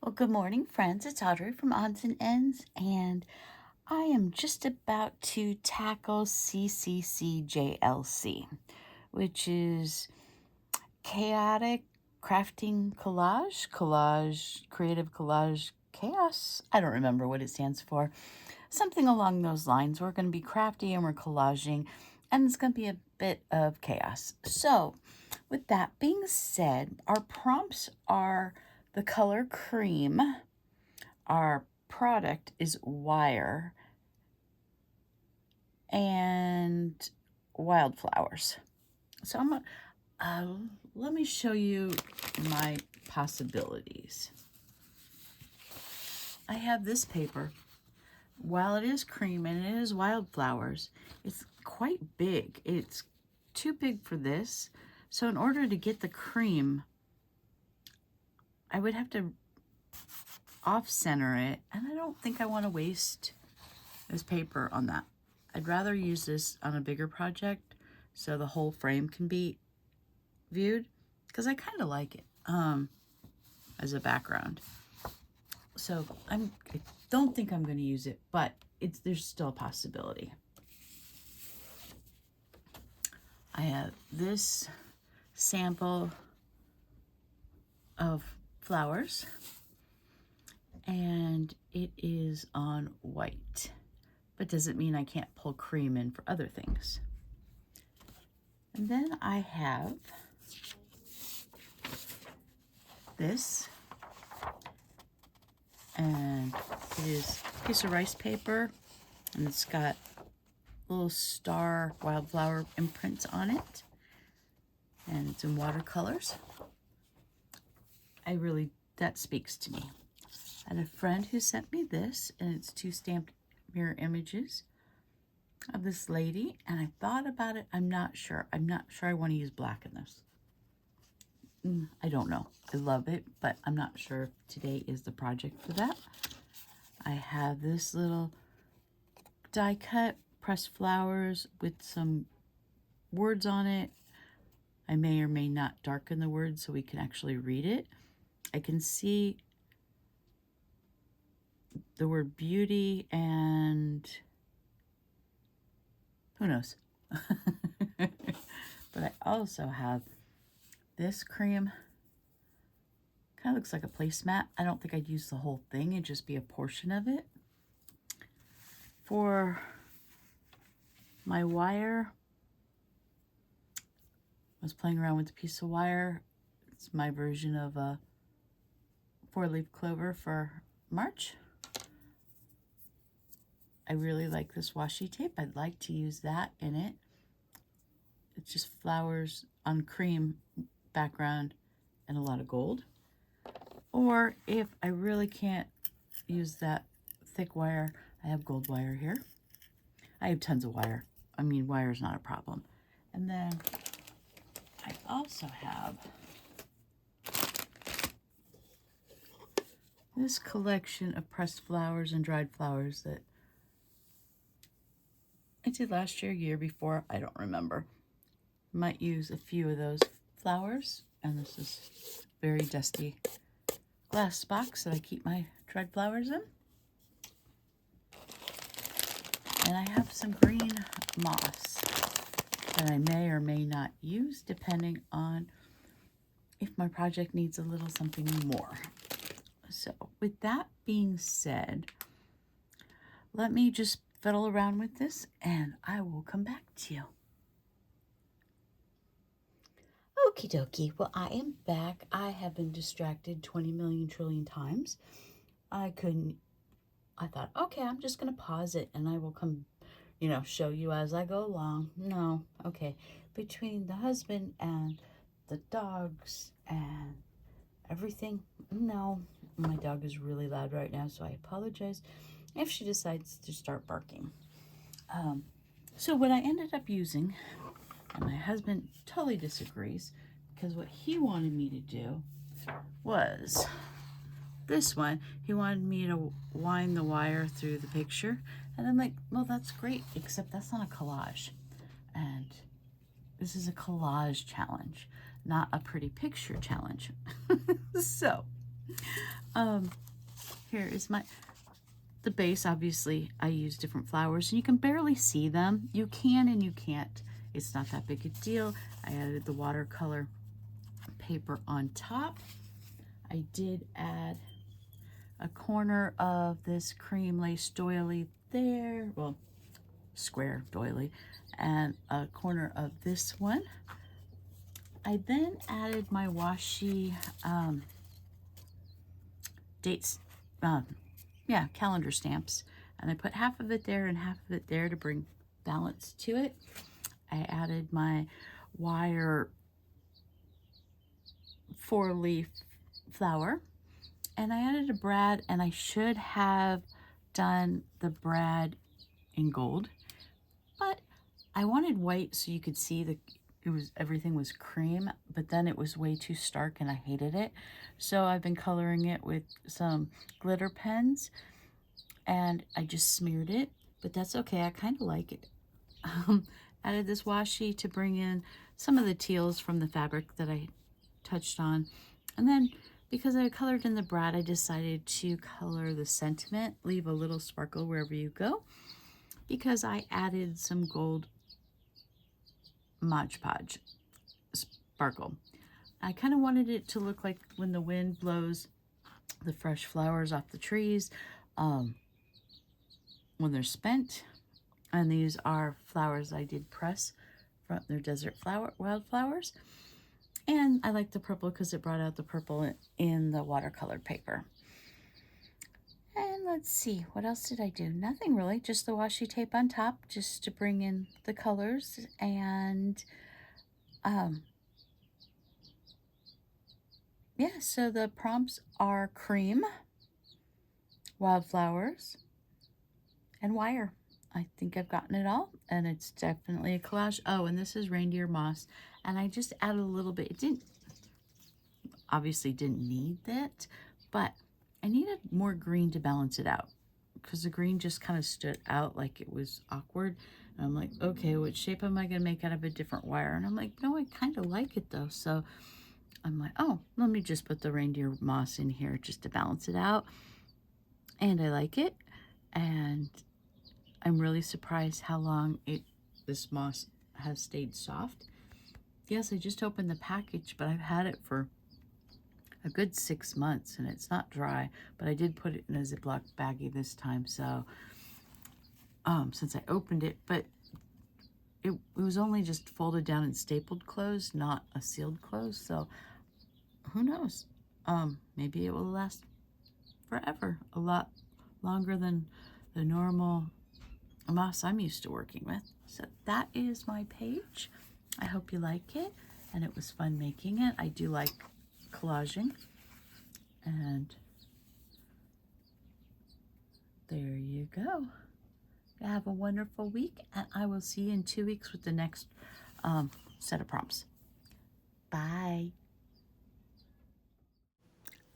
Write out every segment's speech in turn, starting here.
Well, good morning, friends. It's Audrey from Odds and Ends, and I am just about to tackle CCCJLC, which is Chaotic Crafting Creative Collage Chaos. I don't remember what it stands for. Something along those lines. We're going to be crafty and we're collaging, and it's going to be a bit of chaos. So, with that being said, our prompts are the color cream. Our product is wire and wildflowers. So let me show you my possibilities. I have this paper. While it is cream and it is wildflowers, it's quite big. It's too big for this. So in order to get the cream, I would have to off-center it, and I don't think I want to waste this paper on that. I'd rather use this on a bigger project so the whole frame can be viewed, because I kind of like it as a background. So I don't think I'm going to use it, but there's still a possibility. I have this sample of flowers, and it is on white, but doesn't mean I can't pull cream in for other things. And then I have this, and it is a piece of rice paper, and it's got little star wildflower imprints on it, and it's in watercolors. That speaks to me. I had a friend who sent me this, and it's 2 stamped mirror images of this lady, and I thought about it. I'm not sure I want to use black in this. I don't know. I love it, but I'm not sure if today is the project for that. I have this little die cut pressed flowers with some words on it. I may or may not darken the words so we can actually read it. I can see the word beauty and who knows. But I also have this cream. Kind of looks like a placemat. I don't think I'd use the whole thing. It'd just be a portion of it. For my wire, I was playing around with a piece of wire. It's my version of a 4-leaf clover for March. I really like this washi tape. I'd like to use that in it. It's just flowers on cream background and a lot of gold. Or if I really can't use that thick wire, I have gold wire here. I have tons of wire. I mean, wire is not a problem. And then I also have this collection of pressed flowers and dried flowers that I did last year, year before, I don't remember. Might use a few of those flowers, and this is very dusty glass box that I keep my dried flowers in. And I have some green moss that I may or may not use depending on if my project needs a little something more. So with that being said, let me just fiddle around with this and I will come back to you. Okie dokie. Well, I am back. I have been distracted 20 million trillion times. I thought, okay, I'm just going to pause it and I will come, show you as I go along. No, okay. Between the husband and the dogs and everything, no. My dog is really loud right now, so I apologize if she decides to start barking. So what I ended up using, and my husband totally disagrees, because what he wanted me to do was this one. He wanted me to wind the wire through the picture, and I'm like, well, that's great, except that's not a collage. And this is a collage challenge, not a pretty picture challenge. So Here is the base. Obviously I use different flowers and you can barely see them. You can and you can't. It's not that big a deal. I added the watercolor paper on top. I did add a corner of this cream lace doily there, well, square doily, and a corner of this one. I then added my washi dates, calendar stamps, and I put half of it there and half of it there to bring balance to it. I added my wire 4-leaf flower, and I added a brad, and I should have done the brad in gold, but I wanted white so you could see everything was cream, but then it was way too stark and I hated it. So I've been coloring it with some glitter pens and I just smeared it, but that's okay. I kind of like it. Added this washi to bring in some of the teals from the fabric that I touched on. And then because I colored in the brad, I decided to color the sentiment, leave a little sparkle wherever you go, because I added some gold Mod Podge sparkle. I kind of wanted it to look like when the wind blows the fresh flowers off the trees when they're spent. And these are flowers I did press from their desert wildflowers. And I like the purple because it brought out the purple in the watercolor paper. And let's see, what else did I do? Nothing really, just the washi tape on top just to bring in the colors. And yeah, so the prompts are cream, wildflowers, and wire. I think I've gotten it all, and it's definitely a collage. Oh, and this is reindeer moss, and I just added a little bit. It obviously didn't need that, but I needed more green to balance it out because the green just kind of stood out like it was awkward. And I'm like, okay, what shape am I going to make out of a different wire? And I'm like, no, I kind of like it though. So I'm like, oh, let me just put the reindeer moss in here just to balance it out. And I like it. And I'm really surprised how long this moss has stayed soft. Yes, I just opened the package, but I've had it for a good 6 months and it's not dry, but I did put it in a Ziploc baggie this time. So since I opened it, but it was only just folded down and stapled closed, not a sealed close. So who knows? Maybe it will last forever, a lot longer than the normal moss I'm used to working with. So that is my page. I hope you like it, and it was fun making it. I do like collaging, and there you go. Have a wonderful week, and I will see you in 2 weeks with the next set of prompts. Bye.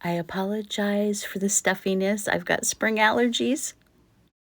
I apologize for the stuffiness. I've got spring allergies.